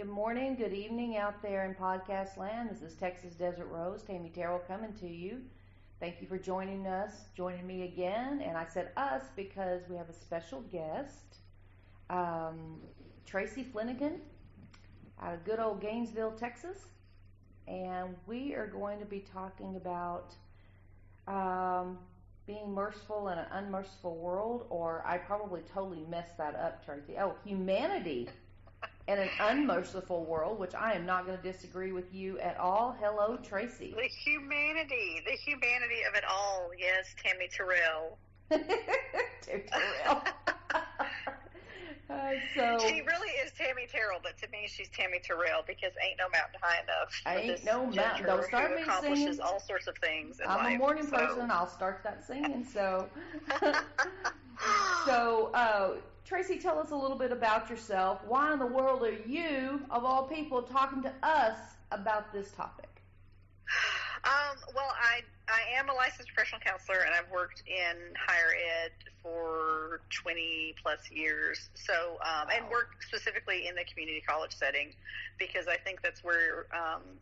Good morning, good evening out there in podcast land. This is Texas Desert Rose, Tammy Terrell coming to you. Thank you for joining me again. And I said us because we have a special guest, Tracy Flanagan, out of good old Gainesville, Texas. And we are going to be talking about being merciful in an unmerciful world, or I probably totally messed that up, Tracy. Oh, humanity in an unmerciful world, which I am not going to disagree with you at all. Hello, Tracy. The humanity of it all. Yes, Tammy Terrell. Terrell. She really is Tammy Terrell, but to me, she's Tammy Terrell because ain't no mountain high enough. Ain't no mountain. Don't start me accomplishes singing. all sorts of things in I'm life, a morning person. I'll start that singing. So, Tracy, tell us a little bit about yourself. Why in the world are you, of all people, talking to us about this topic? Well, I am a licensed professional counselor, and I've worked in higher ed for 20 plus years. So, and worked specifically in the community college setting because I think that's where,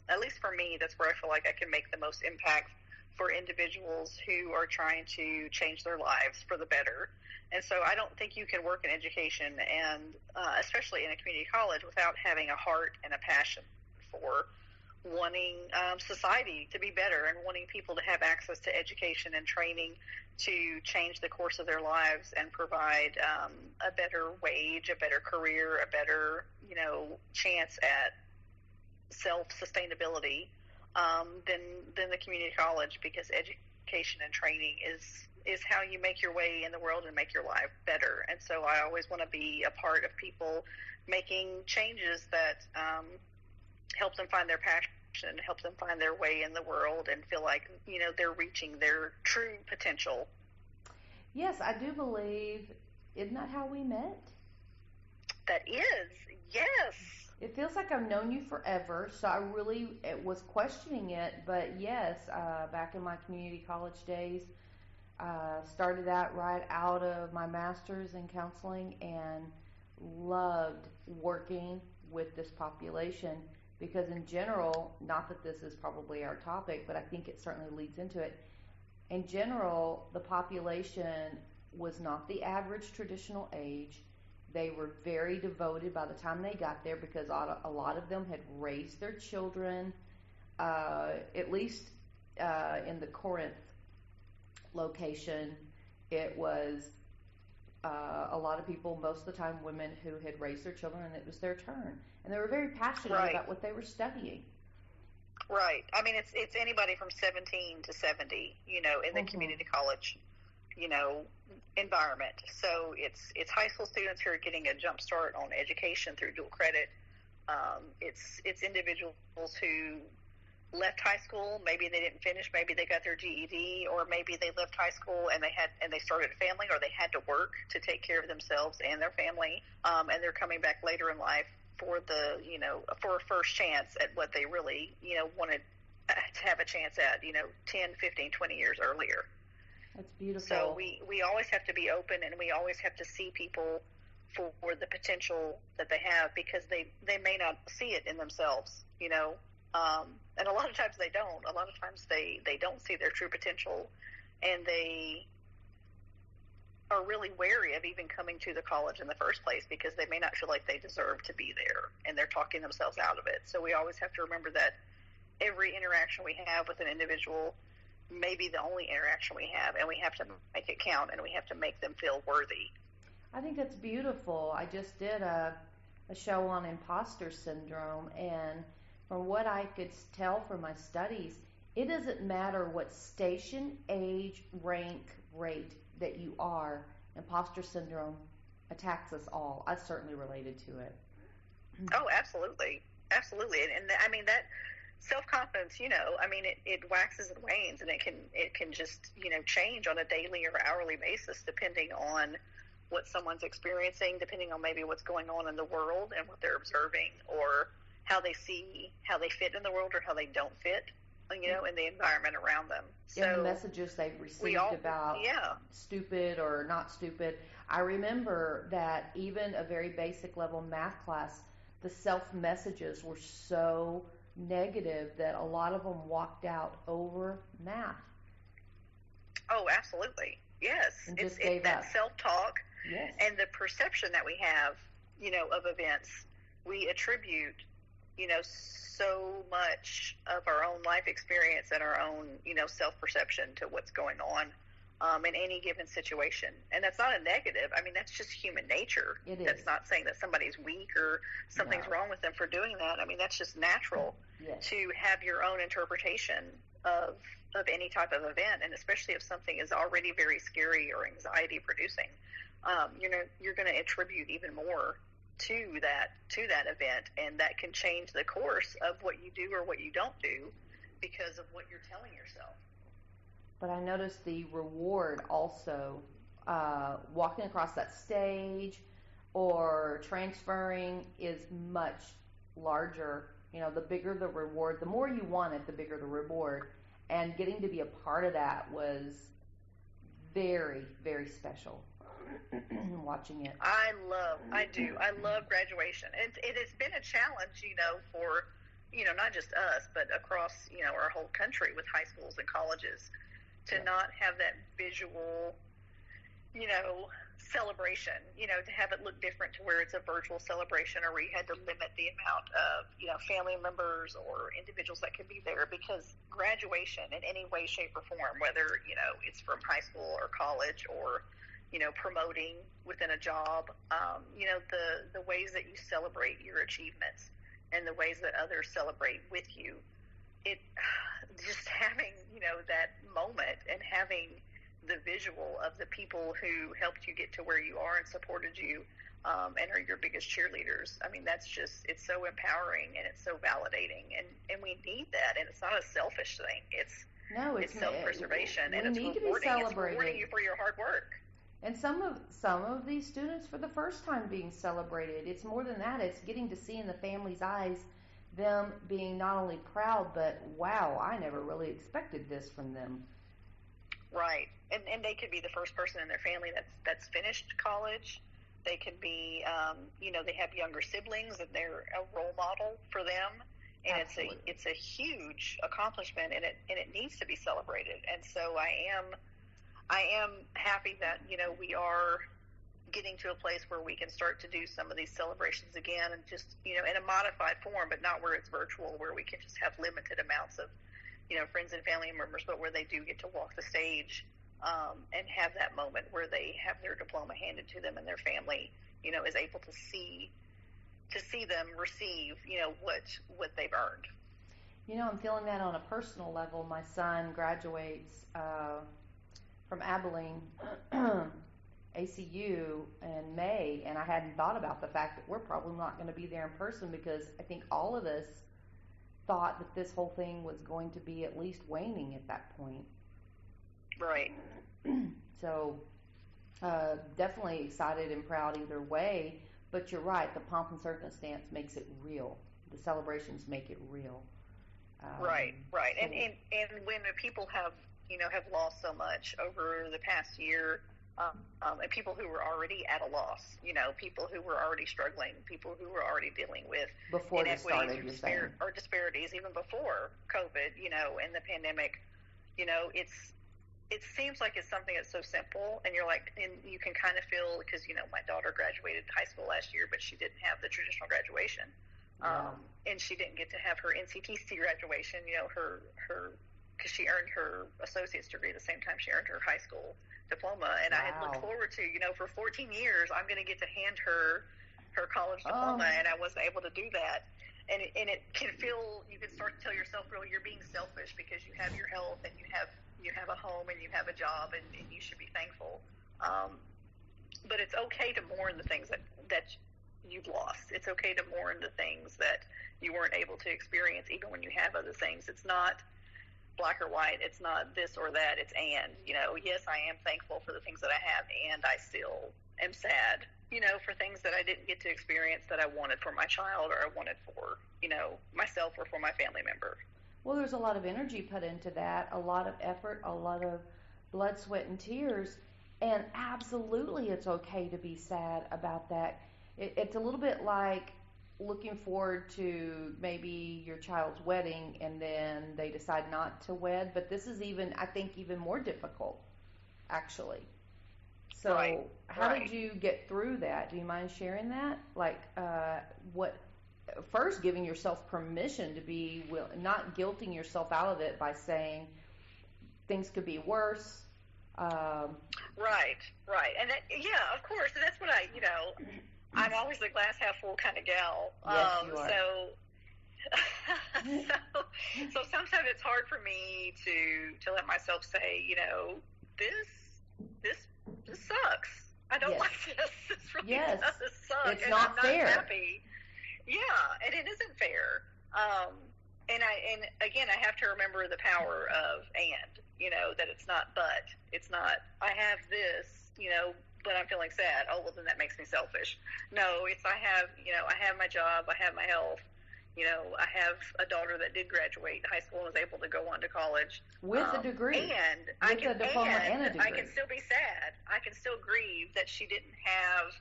at least for me, that's where I feel like I can make the most impact for individuals who are trying to change their lives for the better. And so I don't think you can work in education, and especially in a community college, without having a heart and a passion for wanting society to be better and wanting people to have access to education and training to change the course of their lives and provide a better wage, a better career, a better, chance at self-sustainability than the community college, because education and training is how you make your way in the world and make your life better. And so I always want to be a part of people making changes that help them find their passion, help them find their way in the world, and feel like, they're reaching their true potential. Yes, I do believe, isn't that how we met? That is, yes. It feels like I've known you forever, so I really was questioning it, but yes, back in my community college days, started out right out of my master's in counseling and loved working with this population because in general, not that this is probably our topic, but I think it certainly leads into it. In general, the population was not the average traditional age. They were very devoted by the time they got there because a lot of them had raised their children, at least in the Corinth location. It was a lot of people, most of the time women, who had raised their children, and it was their turn. And they were very passionate about what they were studying. Right. I mean, it's anybody from 17 to 70, in the community college, environment. So it's high school students who are getting a jump start on education through dual credit. It's individuals who left high school, maybe they didn't finish, maybe they got their GED, or maybe they left high school and they started a family, or they had to work to take care of themselves and their family, and they're coming back later in life for for a first chance at what they really, wanted to have a chance at, 10, 15, 20 years earlier. That's beautiful. So we always have to be open, and we always have to see people for the potential that they have, because they may not see it in themselves, and a lot of times they don't. A lot of times they don't see their true potential, and they are really wary of even coming to the college in the first place because they may not feel like they deserve to be there, and they're talking themselves out of it. So we always have to remember that every interaction we have with an individual may be the only interaction we have, and we have to make it count, and we have to make them feel worthy. I think that's beautiful. I just did a show on Imposter Syndrome, and from what I could tell from my studies, it doesn't matter what station, age, rank, rate that you are, Imposter Syndrome attacks us all. I certainly related to it. Oh, absolutely. Absolutely. And I mean, that self-confidence, it waxes and wanes, and it can just, change on a daily or hourly basis depending on what someone's experiencing, depending on maybe what's going on in the world and what they're observing, or how they fit in the world, or how they don't fit, in the environment around them. So and the messages they've received about stupid or not stupid. I remember that even a very basic level math class, the self messages were so negative that a lot of them walked out over math. Oh, absolutely. Yes. And it's just gave that up. self-talk Yes. and the perception that we have, of events. We attribute, so much of our own life experience and our own, self-perception to what's going on in any given situation. And that's not a negative. I mean, that's just human nature. It is. That's not saying that somebody's weak or something's wrong with them for doing that. I mean, that's just natural to have your own interpretation of any type of event, and especially if something is already very scary or anxiety producing. You're going to attribute even more to that event, and that can change the course of what you do or what you don't do because of what you're telling yourself. But I noticed the reward also, walking across that stage or transferring is much larger. The bigger the reward, the more you want it, the bigger the reward. And getting to be a part of that was very, very special. Watching it. I love graduation. It has been a challenge, for, not just us, but across, our whole country with high schools and colleges to not have that visual, celebration, to have it look different to where it's a virtual celebration, or where you had to limit the amount of, family members or individuals that could be there, because graduation in any way, shape, or form, whether, it's from high school or college or, promoting within a job, the ways that you celebrate your achievements and the ways that others celebrate with you, just having, that moment and having the visual of the people who helped you get to where you are and supported you, and are your biggest cheerleaders. I mean, it's so empowering and it's so validating, and we need that, and it's not a selfish thing. It's self-preservation, and it's rewarding. It's rewarding you for your hard work. And some of these students, for the first time, being celebrated. It's more than that. It's getting to see in the family's eyes them being not only proud, but wow, I never really expected this from them. Right. And they could be the first person in their family that's finished college. They could be, they have younger siblings and they're a role model for them. And Absolutely. it's a huge accomplishment, and it needs to be celebrated. And so I am happy that, we are getting to a place where we can start to do some of these celebrations again, and just, in a modified form, but not where it's virtual, where we can just have limited amounts of, friends and family members, but where they do get to walk the stage, and have that moment where they have their diploma handed to them, and their family, is able to see them receive, what they've earned. I'm feeling that on a personal level. My son graduates from Abilene ACU in May, and I hadn't thought about the fact that we're probably not going to be there in person, because I think all of us thought that this whole thing was going to be at least waning at that point. Right. So definitely excited and proud either way, but you're right, the pomp and circumstance makes it real. The celebrations make it real. Right. So, and when people have lost so much over the past year, and people who were already at a loss, people who were already struggling, people who were already dealing with before inequities or disparities even before COVID, and the pandemic, it seems like it's something that's so simple, and you're like, and you can kind of feel, because, my daughter graduated high school last year, but she didn't have the traditional graduation. And she didn't get to have her NCTC graduation, because she earned her associate's degree the same time she earned her high school diploma. And I had looked forward to, for 14 years, I'm going to get to hand her college diploma, and I wasn't able to do that. And it can feel, you can start to tell yourself, really, you're being selfish because you have your health, and you have a home, and you have a job, and you should be thankful. But it's okay to mourn the things that you've lost. It's okay to mourn the things that you weren't able to experience, even when you have other things. It's not black or white. It's not this or that. It's and, yes, I am thankful for the things that I have, and I still am sad, for things that I didn't get to experience that I wanted for my child, or I wanted for, myself or for my family member. Well, there's a lot of energy put into that, a lot of effort, a lot of blood, sweat, and tears, and absolutely it's okay to be sad about that. It's a little bit like looking forward to maybe your child's wedding and then they decide not to wed, but this is even, I think, even more difficult, actually. So Right. how Right. did you get through that? Do you mind sharing that? Like, what, first giving yourself permission to be, not guilting yourself out of it by saying things could be worse. Right. Right. And that, yeah, of course. And that's what I'm always the glass half full kind of gal. Yes, you are. So sometimes it's hard for me to let myself say, this sucks. I don't Yes. like this. This really Yes. does suck. It's and not I'm not fair. happy. Yeah, and it isn't fair. And again, I have to remember the power of that it's not but. It's not, I have this, but I'm feeling sad. Oh, well, then that makes me selfish. No, it's I have my job, I have my health. I have a daughter that did graduate high school and was able to go on to college With a degree. and With a diploma and a degree. I can still be sad. I can still grieve that she didn't have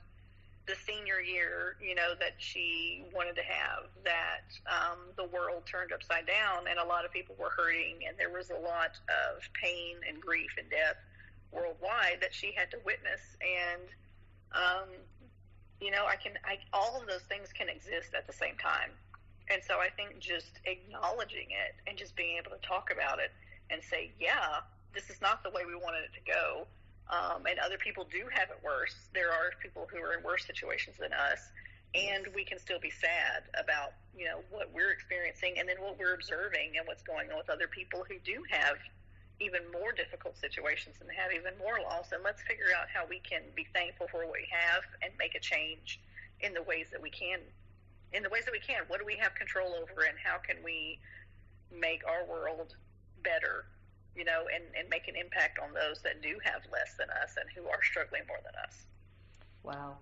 the senior year, that she wanted to have. That the world turned upside down, and a lot of people were hurting, and there was a lot of pain and grief and death worldwide that she had to witness. And all of those things can exist at the same time. And so I think just acknowledging it and just being able to talk about it and say, yeah, this is not the way we wanted it to go. And other people do have it worse. There are people who are in worse situations than us, and we can still be sad about, what we're experiencing and then what we're observing and what's going on with other people who do have even more difficult situations and have even more loss. And let's figure out how we can be thankful for what we have and make a change in the ways that we can. What do we have control over, and how can we make our world better, and make an impact on those that do have less than us and who are struggling more than us. Wow.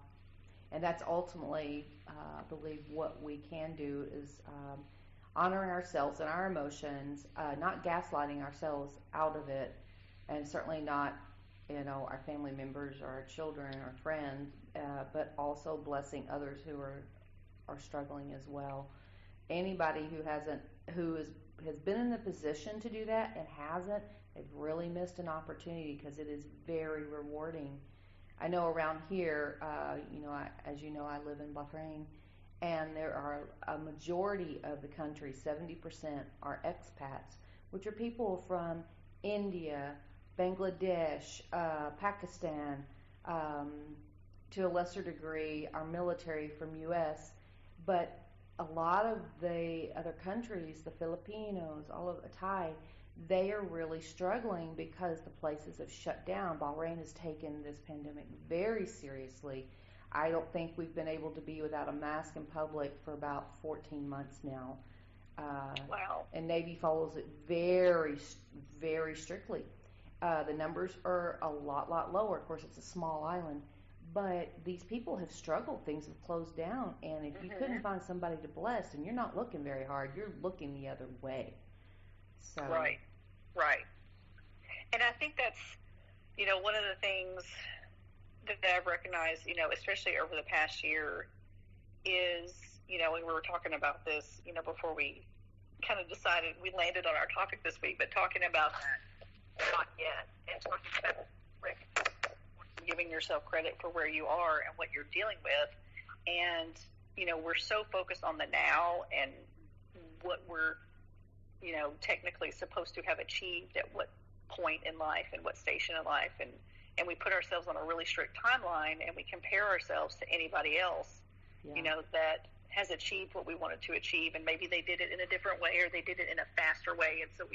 And that's ultimately, I believe, what we can do is honoring ourselves and our emotions, not gaslighting ourselves out of it, and certainly not, our family members or our children or friends, but also blessing others who are struggling as well. Anybody who has been in the position to do that and hasn't, they've really missed an opportunity, because it is very rewarding. I know around here, as you know, I live in Bahrain, and there are a majority of the country, 70%, are expats, which are people from India, Bangladesh, Pakistan, to a lesser degree, our military from U.S., but a lot of the other countries, the Filipinos, all of Thai, they are really struggling because the places have shut down. Bahrain has taken this pandemic very seriously. I don't think we've been able to be without a mask in public for about 14 months now. Wow. And Navy follows it very, very strictly. The numbers are a lot lower. Of course, it's a small island. But these people have struggled. Things have closed down. And if you couldn't find somebody to bless, and you're not looking very hard, you're looking the other way. So. Right. And I think that's, one of the things that I've recognized, especially over the past year is, and we were talking about this, before we kind of decided, we landed on our topic this week, but talking about that, not yet, and talking about giving yourself credit for where you are and what you're dealing with. And, we're so focused on the now and what we're, technically supposed to have achieved at what point in life and what station in life. And we put ourselves on a really strict timeline, and we compare ourselves to anybody else, that has achieved what we wanted to achieve. And maybe they did it in a different way, or they did it in a faster way. And so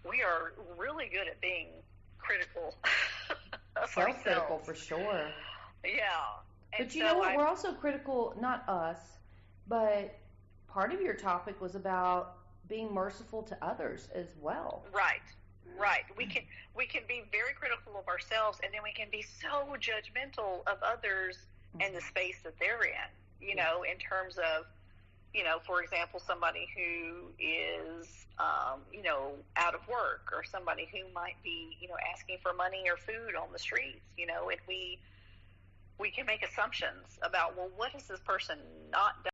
we are really good at being critical of Self-critical ourselves. for sure. Yeah. And but you know what? We're also critical, not us, but part of your topic was about being merciful to others as well. Right. We can be very critical of ourselves, and then we can be so judgmental of others and the space that they're in, in terms of, for example, somebody who is, out of work, or somebody who might be, asking for money or food on the streets, and we can make assumptions about, well, what has this person not done?